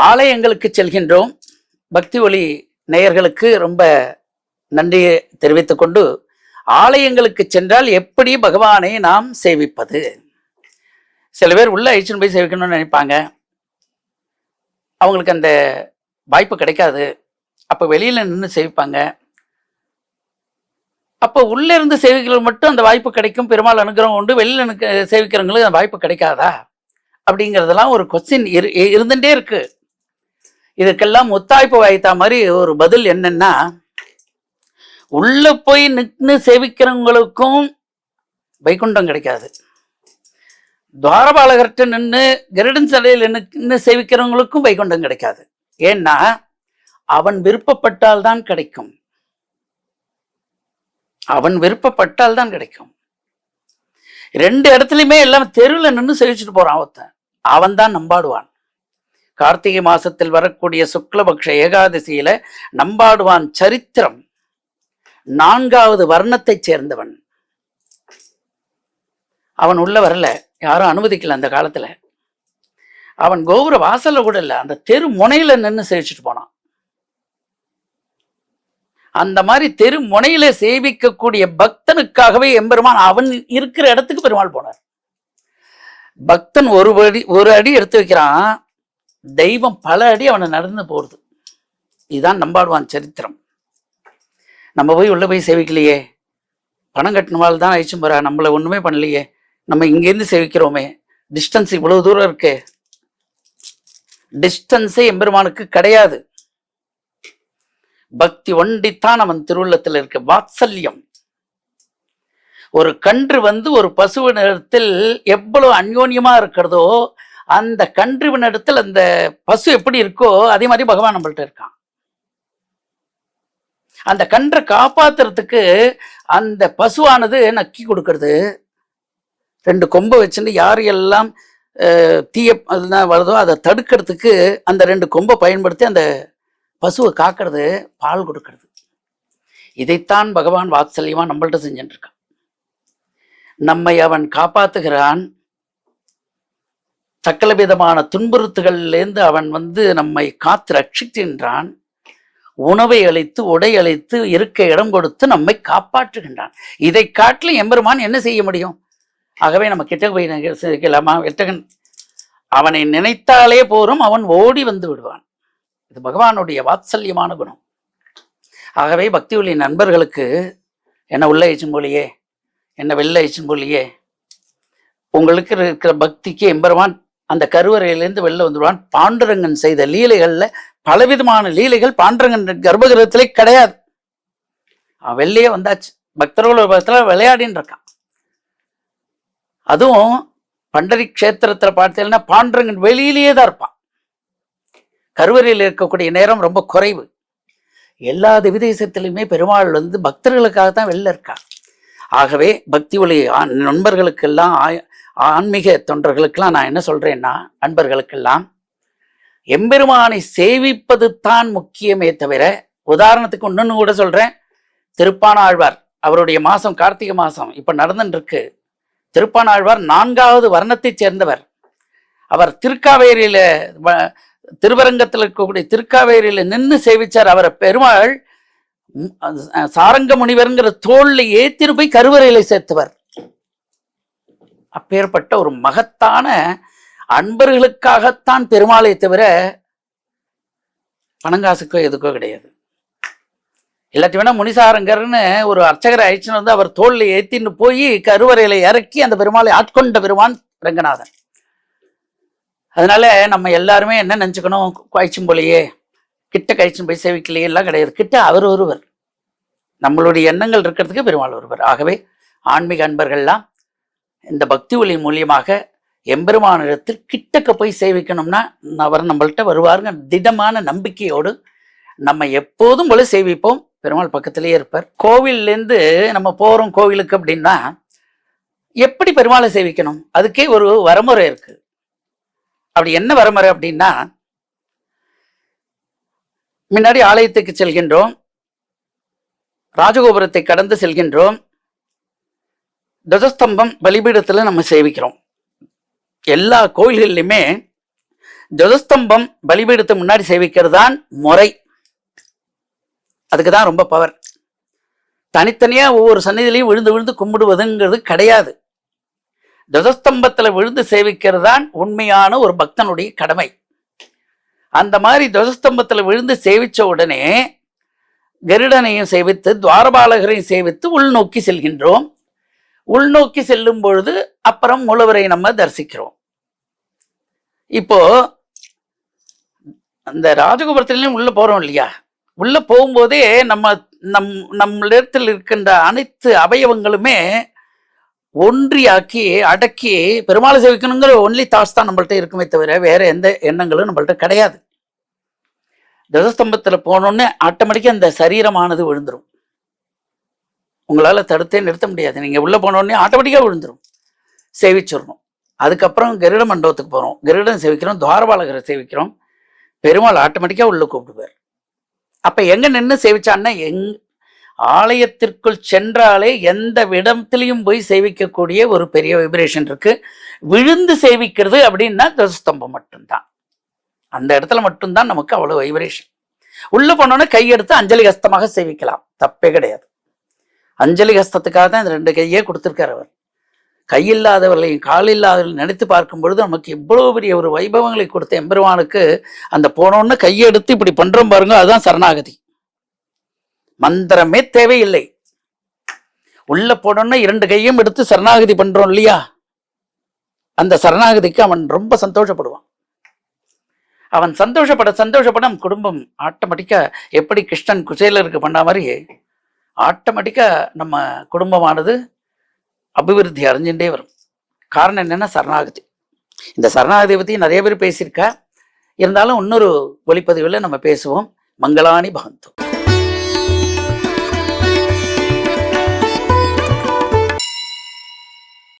ஆலயங்களுக்கு செல்கின்றோம். பக்தி ஒளி நேயர்களுக்கு ரொம்ப நன்றியை தெரிவித்துக் கொண்டு, ஆலயங்களுக்கு சென்றால் எப்படி பகவானை நாம் சேவிப்பது? சில பேர் உள்ள அழிச்சுன்னு போய் சேவிக்கணும்னு நினைப்பாங்க. அவங்களுக்கு அந்த வாய்ப்பு கிடைக்காது. அப்ப வெளியில நின்று சேவிப்பாங்க. அப்போ உள்ள இருந்து சேவிக்கிறவங்க மட்டும் அந்த வாய்ப்பு கிடைக்கும், பெருமாள் அனுகிரகம் உண்டு. வெளியில சேவிக்கிறவங்களுக்கு அந்த வாய்ப்பு கிடைக்காதா அப்படிங்கிறதெல்லாம் ஒரு கொஸ்டின் இருந்துட்டே இருக்கு. இதுக்கெல்லாம் முத்தாய்ப்பு வாய்த்தா மாதிரி ஒரு பதில் என்னன்னா, உள்ள போய் நின்று சேவிக்கிறவங்களுக்கும் வைகுண்டம் கிடைக்காது. துவாரபாலகர்கிட்ட நின்று கருடன் சடையில் நின்று சேவிக்கிறவங்களுக்கும் வைகுண்டம் கிடைக்காது. ஏன்னா அவன் விருப்பப்பட்டால் தான் கிடைக்கும். அவன் விருப்பப்பட்டால் தான் கிடைக்கும். ரெண்டு இடத்துலயுமே எல்லாம் தெருவில் நின்று சேவிச்சுட்டு போறான் ஒருத்தன். அவன் தான் நம்பாடுவான். கார்த்திகை மாசத்தில் வரக்கூடிய சுக்லபக்ஷ ஏகாதசியில நம்பாடுவான் சரித்திரம் 4வது வர்ணத்தை சேர்ந்தவன். அவன் உள்ள வரல, யாரும் அனுமதிக்கல அந்த காலத்துல. அவன் கோபுர வாசல்ல கூட இல்ல, அந்த தெரு முனையில நின்று சேவிச்சுட்டு போனான். அந்த மாதிரி தெரு முனையில சேவிக்கக்கூடிய பக்தனுக்காகவே எம்பெருமான் அவன் இருக்கிற இடத்துக்கு பெருமாள் போனார். பக்தன் ஒரு அடி எடுத்து வைக்கிறான், தெய்வம் பல அடி அவனை நடந்து போறது. இதுதான் நம்பாடுவான் சரித்திரம். நம்ம போய் உள்ள போய் சேவிக்கலையே, பணம் கட்டினவாள் தான் அழிச்சும் போறா, நம்மளை ஒண்ணுமே பண்ணலையே, நம்ம இங்கேருந்து சேவிக்கிறோமே, டிஸ்டன்ஸ் இவ்வளவு தூரம் இருக்கு. டிஸ்டன்ஸே எம்பெருமானுக்கு கிடையாது. பக்தி ஒண்டித்தான் அவன் திருவுள்ளத்தில் இருக்க வாத்சல்யம். ஒரு கன்று ஒரு பசுவினிடத்தில் எவ்வளவு அந்யோன்யமா இருக்கிறதோ, அந்த கன்றுவினிடத்தில் அந்த பசு எப்படி இருக்கோ அதே மாதிரி பகவான் நம்மள்ட்ட இருக்கான். அந்த கன்றை காப்பாத்துறதுக்கு அந்த பசுவானது நக்கி கொடுக்கறது. 2 கொம்பை வச்சுட்டு யார் எல்லாம் தீய வருதோ அதை தடுக்கிறதுக்கு அந்த 2 கொம்பை பயன்படுத்தி அந்த பசுவை காக்கிறது, பால் கொடுக்கறது. இதைத்தான் பகவான் வாத்சல்யமா நம்மள்ட்ட செஞ்சுட்டு இருக்கான். நம்மை அவன் காப்பாத்துகிறான். சகல விதமான துன்புறுத்துகள்லேருந்து அவன் நம்மை காத்து ரட்சிக்கின்றான். உணவை அளித்து உடை அளித்து இருக்க இடம் கொடுத்து நம்மை காப்பாற்றுகின்றான். இதை காட்டிலும் எம்பெருமான் என்ன செய்ய முடியும்? ஆகவே நம்ம கிட்ட போய் நினைக்கலாமா? எட்டகன் அவனை நினைத்தாலே போரும், அவன் ஓடி வந்து விடுவான். இது பகவானுடைய வாத்சல்யமான குணம். ஆகவே பக்தி ஒளி நண்பர்களுக்கு என்ன உள்ள ஐச்சும் போலியே, என்ன வெளில ஐச்சும் போலியே, உங்களுக்கு இருக்கிற பக்திக்கு எம்பெருமான் அந்த கருவறையிலேருந்து வெளில வந்துடுவான். பாண்டுரங்கன் செய்த லீலைகள்ல பலவிதமான லீலைகள் பாண்டுரங்கன் கர்ப்பகிரகத்திலே கிடையாது. அவன் வெளியே வந்தாச்சு, பக்தர்களோட பக்தர்கள விளையாடின்னு இருக்கான். அதுவும் பண்டரி கஷேத்திரத்துல பார்த்தீங்கன்னா பாண்டுரங்கன் வெளியிலேயே தான் இருப்பான். கருவறையில் இருக்கக்கூடிய நேரம் ரொம்ப குறைவு. எல்லா திவிதேசத்திலுமே பெருமாள் பக்தர்களுக்காக தான் வெளில இருக்கான். ஆகவே பக்தி ஒளி நண்பர்களுக்கெல்லாம், ஆன்மீக தொண்டர்களுக்கெல்லாம் நான் என்ன சொல்றேன்னா, அன்பர்களுக்கெல்லாம் எம்பெருமானை சேவிப்பது தான் முக்கியமே தவிர, உதாரணத்துக்கு இன்னொன்னு கூட சொல்றேன். திருப்பானாழ்வார் அவருடைய மாசம் கார்த்திகை மாசம் இப்ப நடந்துட்டு இருக்கு. திருப்பானாழ்வார் 4வது வர்ணத்தை சேர்ந்தவர். அவர் திருக்காவேரியில, திருவரங்கத்தில் இருக்கக்கூடிய திருக்காவேரியில நின்று சேவிச்சார். அவரை பெருமாள் சாரங்க முனிவர்ங்கிற தோல்ல ஏத்திரு போய் கருவறையில சேர்த்தவர். அப்பேற்பட்ட ஒரு மகத்தான அன்பர்களுக்காகத்தான் பெருமாளை தவிர பணங்காசுக்கோ எதுக்கோ கிடையாது. இல்லாட்டி வேணா முனிசாரங்கர்னு ஒரு அர்ச்சகரை அழிச்சுன்னு அவர் தோல்ல ஏத்தின்னு போய் கருவறையில இறக்கி அந்த பெருமாளை ஆட்கொண்ட பெருமான் ரங்கநாதன். அதனால நம்ம எல்லாருமே என்ன நினைச்சுக்கணும், காய்ச்சும் போலையே, கிட்ட கழிச்சும் போய் சேவிக்கலையே எல்லாம் கிடையாது. கிட்ட அவர் ஒருவர், நம்மளுடைய எண்ணங்கள் இருக்கிறதுக்கு பெருமாள் ஒருவர். ஆகவே ஆன்மீக அன்பர்கள்லாம் இந்த பக்தி ஒளி மூலியமாக எம்பெருமானிடத்தில் கிட்டக்க போய் சேவிக்கணும்னா அவர் நம்மள்கிட்ட வருவாருங்க திடமான நம்பிக்கையோடு நம்ம எப்போதும் போல சேவிப்போம். பெருமாள் பக்கத்திலேயே இருப்பார். கோவில்லேருந்து நம்ம போறோம் கோவிலுக்கு அப்படின்னா எப்படி பெருமாளை சேவிக்கணும்? அதுக்கே ஒரு வரமுறை இருக்கு. அப்படி என்ன வரமுறை அப்படின்னா, முன்னாடி ஆலயத்துக்கு செல்கின்றோம், ராஜகோபுரத்தை கடந்து செல்கின்றோம், துவஜஸ்தம்பம் பலிபீடத்துல நம்ம சேவிக்கிறோம். எல்லா கோயில்கள்லையுமே துவஜஸ்தம்பம் பலிபீடத்து முன்னாடி சேவிக்கிறது தான் முறை. அதுக்கு தான் ரொம்ப பவர். தனித்தனியா ஒவ்வொரு சந்நிதியிலையும் விழுந்து விழுந்து கும்பிடுவதுங்கிறது கிடையாது. துவஜஸ்தம்பத்துல விழுந்து சேவிக்கிறது தான் உண்மையான ஒரு பக்தனுடைய கடமை. அந்த மாதிரி துவஜஸ்தம்பத்துல விழுந்து சேவிச்ச உடனே கருடனையும் சேவித்து துவாரபாலகரையும் சேவித்து உள்நோக்கி செல்கின்றோம். உள்நோக்கி செல்லும் பொழுது அப்புறம் மூலவரை நம்ம தரிசிக்கிறோம். இப்போ அந்த ராஜகோபுரத்திலையும் உள்ள போறோம் இல்லையா, உள்ள போகும்போதே நம்மளிடத்தில் இருக்கின்ற அனைத்து அவயவங்களுமே ஒன்றியாக்கி அடக்கி பெருமாளை சேவிக்கணுங்கிற ஒன்லி தாட்ஸ் தான் நம்மள்ட்ட இருக்குமே தவிர வேற எந்த எண்ணங்களும் நம்மள்ட்ட கிடையாது. துவஜஸ்தம்பத்துல போனோன்னு ஆட்டோமேட்டிக்கா அந்த சரீரமானது விழுந்துரும். உங்களால தடுத்தே நிறுத்த முடியாது. நீங்க உள்ள போனோடனே ஆட்டோமேட்டிக்கா விழுந்துரும். சேவிச்சிடணும். அதுக்கப்புறம் கருட மண்டபத்துக்கு போறோம், கருடன் சேவிக்கிறோம், துவாரபாலகரை சேவிக்கிறோம். பெருமாள் ஆட்டோமேட்டிக்கா உள்ள கூப்பிடுவார். அப்ப எங்க நின்று சேவிச்சான்னா, ஆலயத்திற்குள் சென்றாலே எந்த இடத்திலையும் போய் சேவிக்கக்கூடிய ஒரு பெரிய வைப்ரேஷன் இருக்கு. விழுந்து சேவிக்கிறது அப்படின்னா துவஜஸ்தம்பம் மட்டும்தான். அந்த இடத்துல மட்டும்தான் நமக்கு அவ்வளவு வைப்ரேஷன். உள்ள போனோன்னே கையெடுத்து அஞ்சலி ஹஸ்தமாக சேவிக்கலாம், தப்பே கிடையாது. அஞ்சலி ஹஸ்தத்துக்காக தான் இந்த 2 கையே கொடுத்திருக்கார் அவர். கையில்லாதவர்களையும் காலில்லாதவர்களையும் நினைத்து பார்க்கும் பொழுது நமக்கு இவ்வளவு பெரிய ஒரு வைபவங்களை கொடுத்த எம்பெருமானுக்கு அந்த போனோன்னு கையெடுத்து இப்படி பண்றோம் பாருங்க, அதுதான் சரணாகதி. மந்திரமே தேவையில்லை. உள்ள போனோன்னா 2 கையும் எடுத்து சரணாகதி பண்றோம் இல்லையா, அந்த சரணாகதிக்கு அவன் ரொம்ப சந்தோஷப்படுவான். அவன் சந்தோஷப்பட நம் குடும்பம் ஆட்டோமேட்டிக்கா எப்படி கிருஷ்ணன் குசேலருக்கு பண்ண மாதிரி ஆட்டோமேட்டிக்கா நம்ம குடும்பமானது அபிவிருத்தி அடைஞ்சுட்டே வரும். காரணம் என்னன்னா சரணாகதி. இந்த சரணாகதியை பத்தி நிறைய பேர் பேசியிருக்கா. இருந்தாலும் இன்னொரு ஒளிப்பதிவில் நம்ம பேசுவோம். மங்களானி பகந்து.